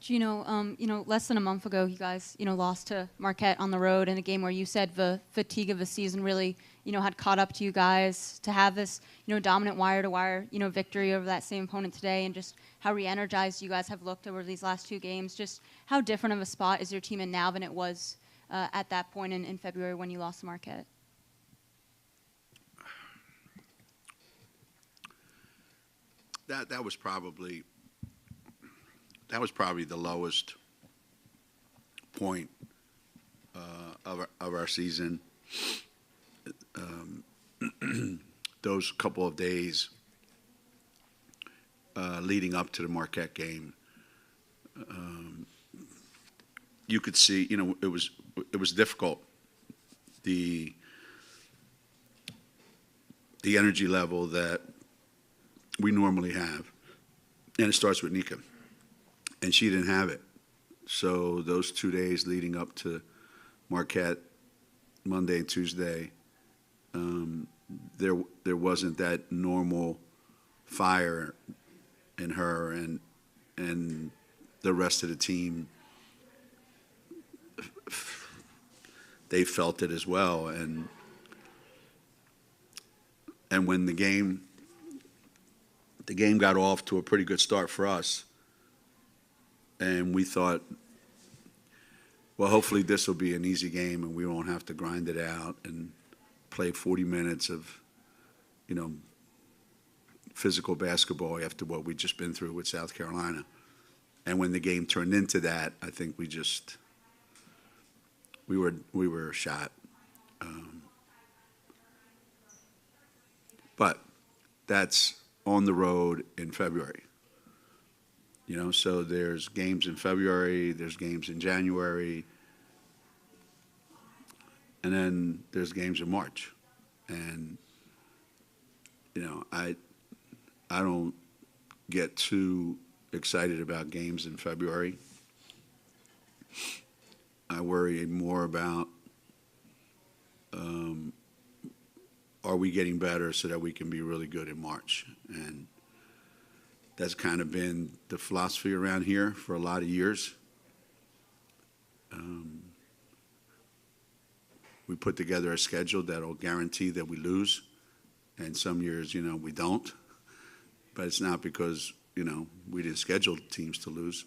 Geno, less than a month ago, you guys, lost to Marquette on the road in a game where you said the fatigue of the season really, had caught up to you guys. To have this, dominant wire-to-wire, victory over that same opponent today, and just how re-energized you guys have looked over these last two games. Just how different of a spot is your team in now than it was at that point in February when you lost to Marquette? That was probably the lowest point of our season. Those couple of days leading up to the Marquette game, you could see, it was difficult. The energy level that we normally have, and it starts with Nika. And she didn't have it. So those 2 days leading up to Marquette, Monday and Tuesday, there wasn't that normal fire in her, and the rest of the team, they felt it as well. And when the game got off to a pretty good start for us, and we thought, well, hopefully this will be an easy game and we won't have to grind it out and play 40 minutes of, physical basketball after what we'd just been through with South Carolina. And when the game turned into that, I think we were shot. But that's on the road in February. So there's games in February, there's games in January, and then there's games in March. And, I don't get too excited about games in February. I worry more about, are we getting better so that we can be really good in March? And that's kind of been the philosophy around here for a lot of years. We put together a schedule that'll guarantee that we lose, and some years, we don't. But it's not because, we didn't schedule teams to lose.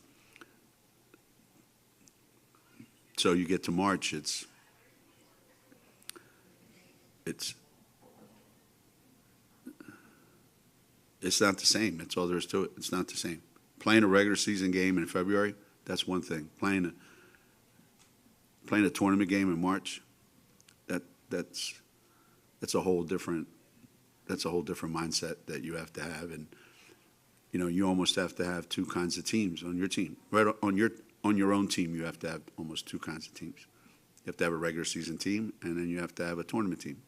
So you get to March, it's not the same. That's all there is to it. It's not the same. Playing a regular season game in February, that's one thing. Playing a tournament game in March, that's a whole different mindset that you have to have. And you almost have to have two kinds of teams on your team. Right on your own team, you have to have almost two kinds of teams. You have to have a regular season team, and then you have to have a tournament team.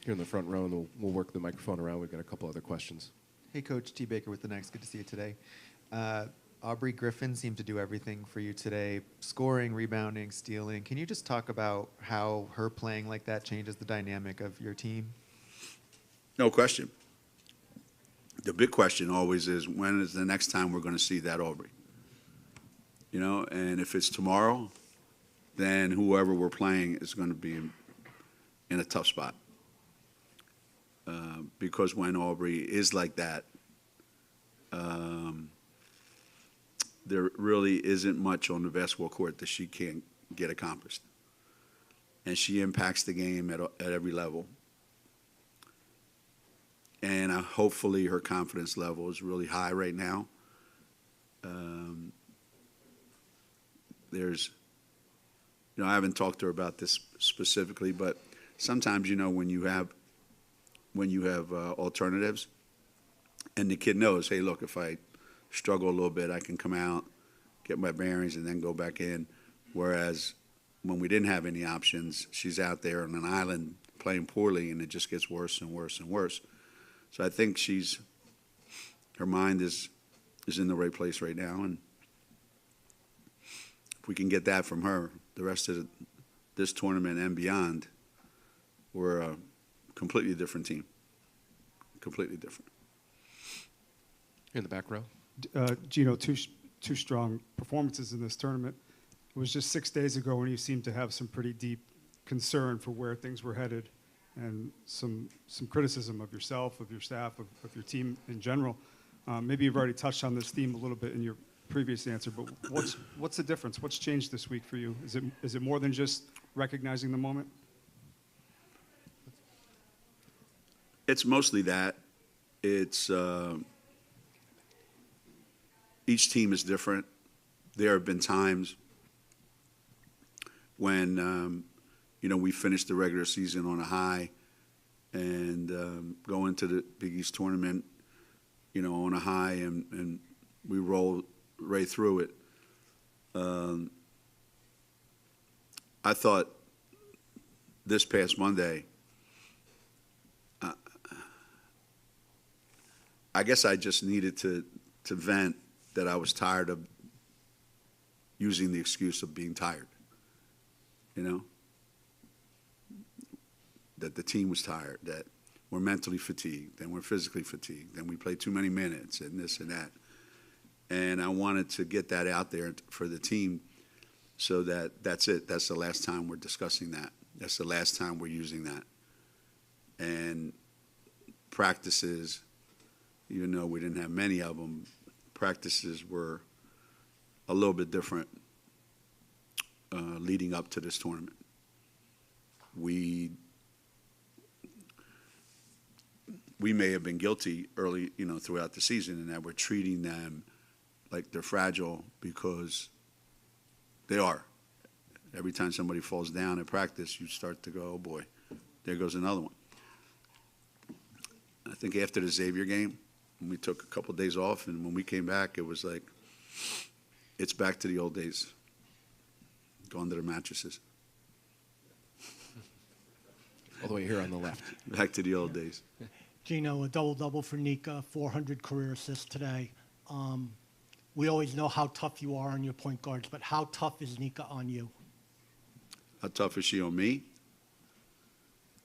Here in the front row, and we'll work the microphone around. We've got a couple other questions. Hey, Coach. T. Baker with the Next. Good to see you today. Aubrey, Griffin seemed to do everything for you today, scoring, rebounding, stealing. Can you just talk about how her playing like that changes the dynamic of your team? No question. The big question always is, when is the next time we're going to see that Aubrey? And if it's tomorrow, then whoever we're playing is going to be in a tough spot. Because when Aubrey is like that, there really isn't much on the basketball court that she can't get accomplished. And she impacts the game at every level. And hopefully her confidence level is really high right now. I haven't talked to her about this specifically, but sometimes, when you have alternatives, and the kid knows, hey, look, if I struggle a little bit, I can come out, get my bearings, and then go back in. Whereas when we didn't have any options, she's out there on an island playing poorly, and it just gets worse and worse and worse. So I think her mind is in the right place right now, and if we can get that from her, the rest of this tournament and beyond, we're a completely different team. Completely different. in the back row. Geno, two strong performances in this tournament. It was just 6 days ago when you seemed to have some pretty deep concern for where things were headed, and some criticism of yourself, of your staff, of your team in general. Maybe you've already touched on this theme a little bit in your previous answer, but what's the difference? What's changed this week for you? Is it more than just recognizing the moment? It's mostly that. It's each team is different. There have been times when we finished the regular season on a high, and go into the Big East tournament, on a high, and we roll right through it. I thought this past Monday, I guess I just needed to vent that I was tired of using the excuse of being tired, that the team was tired, that we're mentally fatigued, and we're physically fatigued, and we play too many minutes, and this and that. And I wanted to get that out there for the team so that's it. That's the last time we're discussing that. That's the last time we're using that. And practices, even though we didn't have many of them, practices were a little bit different leading up to this tournament. We may have been guilty early, throughout the season, in that we're treating them like they're fragile, because they are. Every time somebody falls down at practice, you start to go, oh boy, there goes another one. I think after the Xavier game, when we took a couple of days off, and when we came back, it was like, it's back to the old days. Go under the mattresses. All the way here on the left. Back to the old days. Geno, a double-double for Nika, 400 career assists today. We always know how tough you are on your point guards, but how tough is Nika on you? How tough is she on me?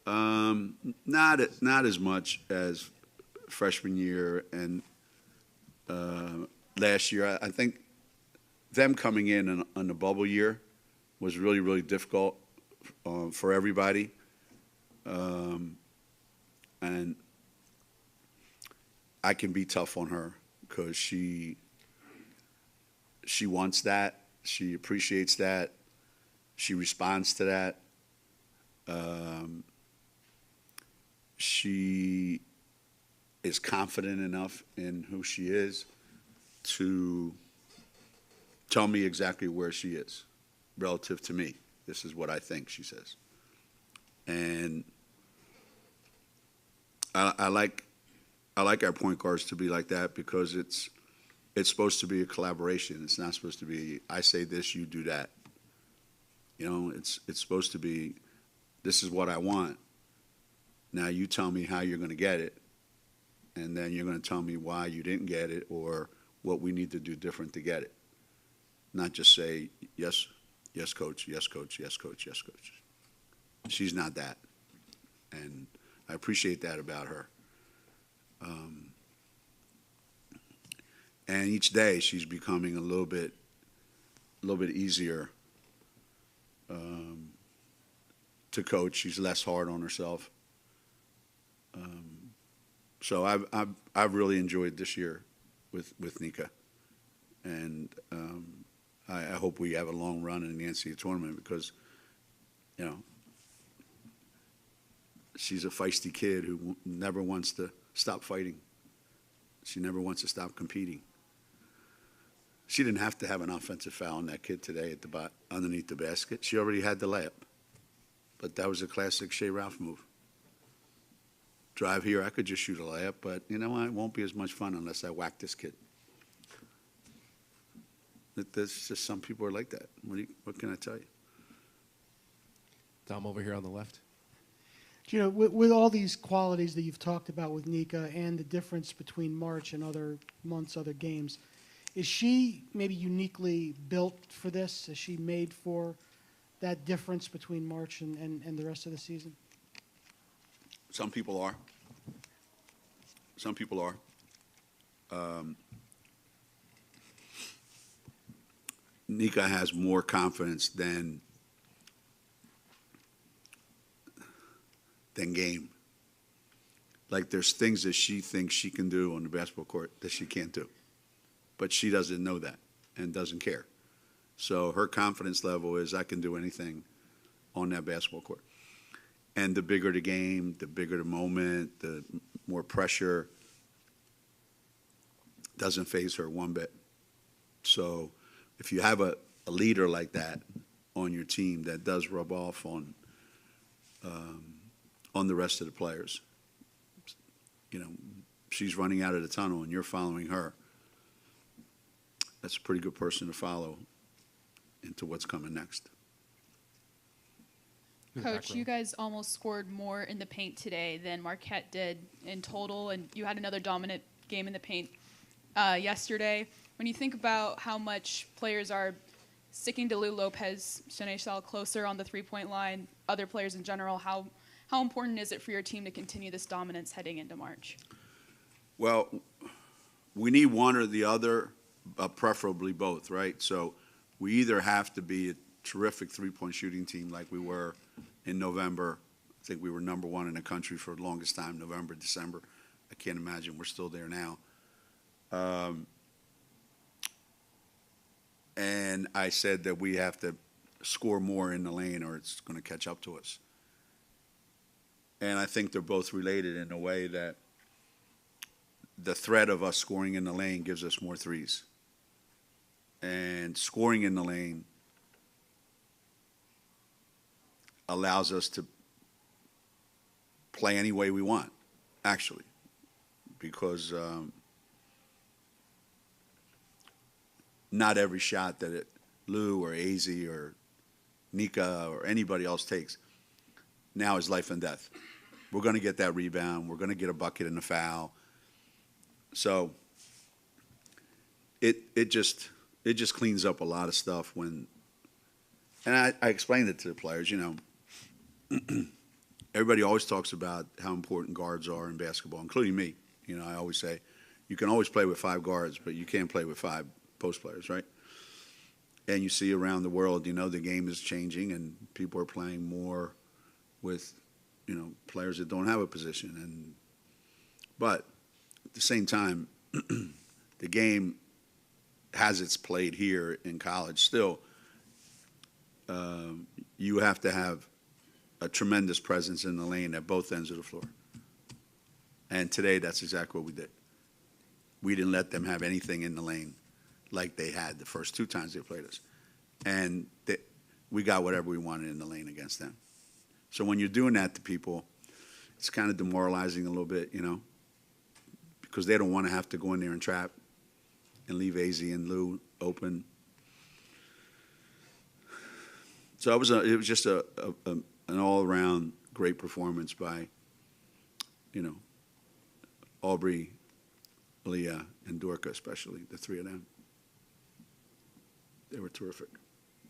Not as much as freshman year and last year. I think them coming in on the bubble year was really, really difficult for everybody. And I can be tough on her because she wants that. She appreciates that. She responds to that. She is confident enough in who she is to tell me exactly where she is relative to me. This is what I think, she says. And I like our point guards to be like that, because it's supposed to be a collaboration. It's not supposed to be, I say this, you do that. It's supposed to be, this is what I want. Now you tell me how you're going to get it, and then you're going to tell me why you didn't get it or what we need to do different to get it. Not just say, yes, yes, coach, yes, coach, yes, coach, yes, coach. She's not that. And I appreciate that about her. And each day she's becoming a little bit easier to coach. She's less hard on herself. So I've really enjoyed this year with Nika, and I hope we have a long run in the NCAA tournament, because she's a feisty kid who never wants to stop fighting. She never wants to stop competing. She didn't have to have an offensive foul on that kid today underneath the basket. She already had the layup. But that was a classic Shea Ralph move. Drive here, I could just shoot a layup, but you know what? It won't be as much fun unless I whack this kid. There's just some people are like that. What can I tell you? Dom over here on the left. With all these qualities that you've talked about with Nika and the difference between March and other months, other games, is she maybe uniquely built for this? Is she made for that difference between March and the rest of the season? Some people are. Some people are. Nika has more confidence than game. Like there's things that she thinks she can do on the basketball court that she can't do. But she doesn't know that and doesn't care. So her confidence level is I can do anything on that basketball court. And the bigger the game, the bigger the moment, the more pressure, doesn't faze her one bit. So if you have a leader like that on your team, that does rub off on the rest of the players. You know, she's running out of the tunnel and you're following her. That's a pretty good person to follow into what's coming next. Coach, you guys almost scored more in the paint today than Marquette did in total, and you had another dominant game in the paint yesterday. When you think about how much players are sticking to Lou Lopez, Shanae closer on the three-point line, other players in general, how important is it for your team to continue this dominance heading into March? Well, we need one or the other, preferably both, right? So we either have to be a terrific three-point shooting team like we were in November. I think we were number one in the country for the longest time, November, December. I can't imagine we're still there now. And I said that we have to score more in the lane or it's going to catch up to us. And I think they're both related in a way that the threat of us scoring in the lane gives us more threes. And scoring in the lane allows us to play any way we want, actually, because not every shot that Lou or AZ or Nika or anybody else takes now is life and death. We're going to get that rebound. We're going to get a bucket and a foul. So it just cleans up a lot of stuff when, and I explained it to the players, you know, everybody always talks about how important guards are in basketball, including me. You know, I always say you can always play with 5 guards, but you can't play with 5 post players, right? And you see around the world, you know, the game is changing and people are playing more with, you know, players that don't have a position. But at the same time, the game, as it's played here in college, still, you have to have a tremendous presence in the lane at both ends of the floor. And today, that's exactly what we did. We didn't let them have anything in the lane like they had the first 2 times they played us. And we got whatever we wanted in the lane against them. So when you're doing that to people, it's kind of demoralizing a little bit, you know, because they don't want to have to go in there and trap and leave AZ and Lou open. So it was just an all-around great performance by, you know, Aubrey, Leah, and Dorka especially, the 3 of them. They were terrific.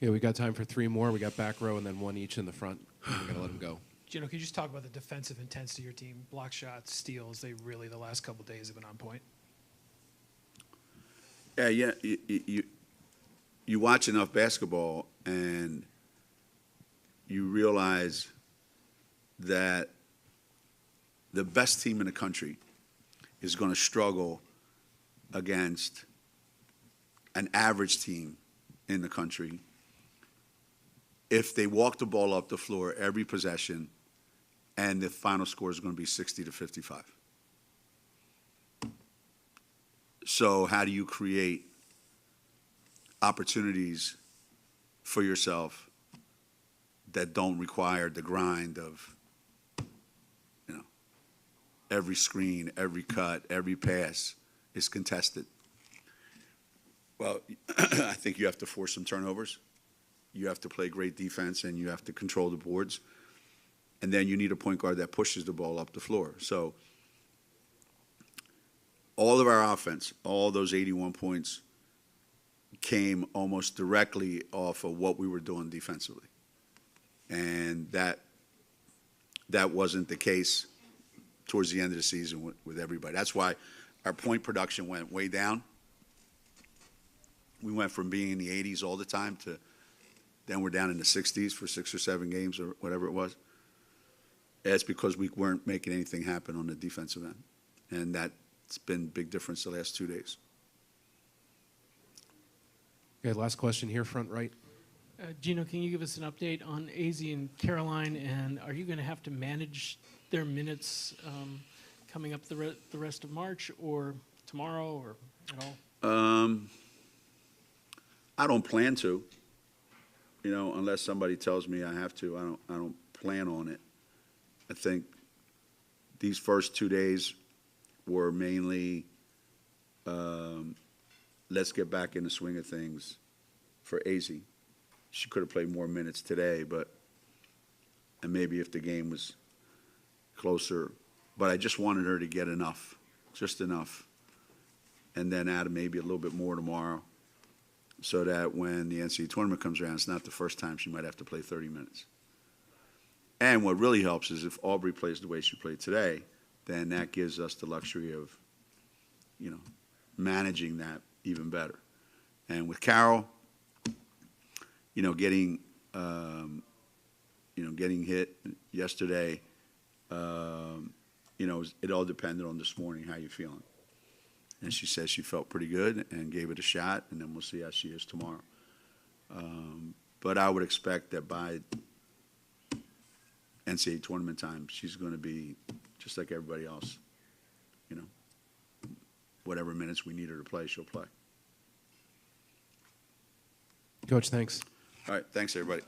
Yeah, we got time for 3 more. We got back row and then 1 each in the front. We're going to let them go. Geno, could you just talk about the defensive intensity of your team? Block shots, steals, they really, the last couple of days have been on point. Yeah, you watch enough basketball and you realize that the best team in the country is going to struggle against an average team in the country if they walk the ball up the floor every possession and the final score is going to be 60 to 55. So how do you create opportunities for yourself that don't require the grind of, you know, every screen, every cut, every pass is contested? Well, I think you have to force some turnovers. You have to play great defense, and you have to control the boards. And then you need a point guard that pushes the ball up the floor. So all of our offense, all those 81 points, came almost directly off of what we were doing defensively. And that wasn't the case towards the end of the season with everybody. That's why our point production went way down. We went from being in the 80s all the time to then we're down in the 60s for 6 or 7 games or whatever it was. It's because we weren't making anything happen on the defensive end. And that's been a big difference the last 2 days. Okay, last question here, front right. Geno, can you give us an update on AZ and Caroline, and are you going to have to manage their minutes coming up the rest of March, or tomorrow, or at all? I don't plan to, unless somebody tells me I have to. I don't plan on it. I think these first 2 days were mainly let's get back in the swing of things for AZ. She could have played more minutes today, and maybe if the game was closer. But I just wanted her to get enough, just enough, and then add maybe a little bit more tomorrow so that when the NCAA tournament comes around, it's not the first time she might have to play 30 minutes. And what really helps is if Aubrey plays the way she played today, then that gives us the luxury of, managing that even better. And with Carol, getting hit yesterday, it all depended on this morning, how you feeling. And she says she felt pretty good and gave it a shot, and then we'll see how she is tomorrow. But I would expect that by NCAA tournament time, she's going to be just like everybody else. Whatever minutes we need her to play, she'll play. Coach, thanks. All right, thanks, everybody.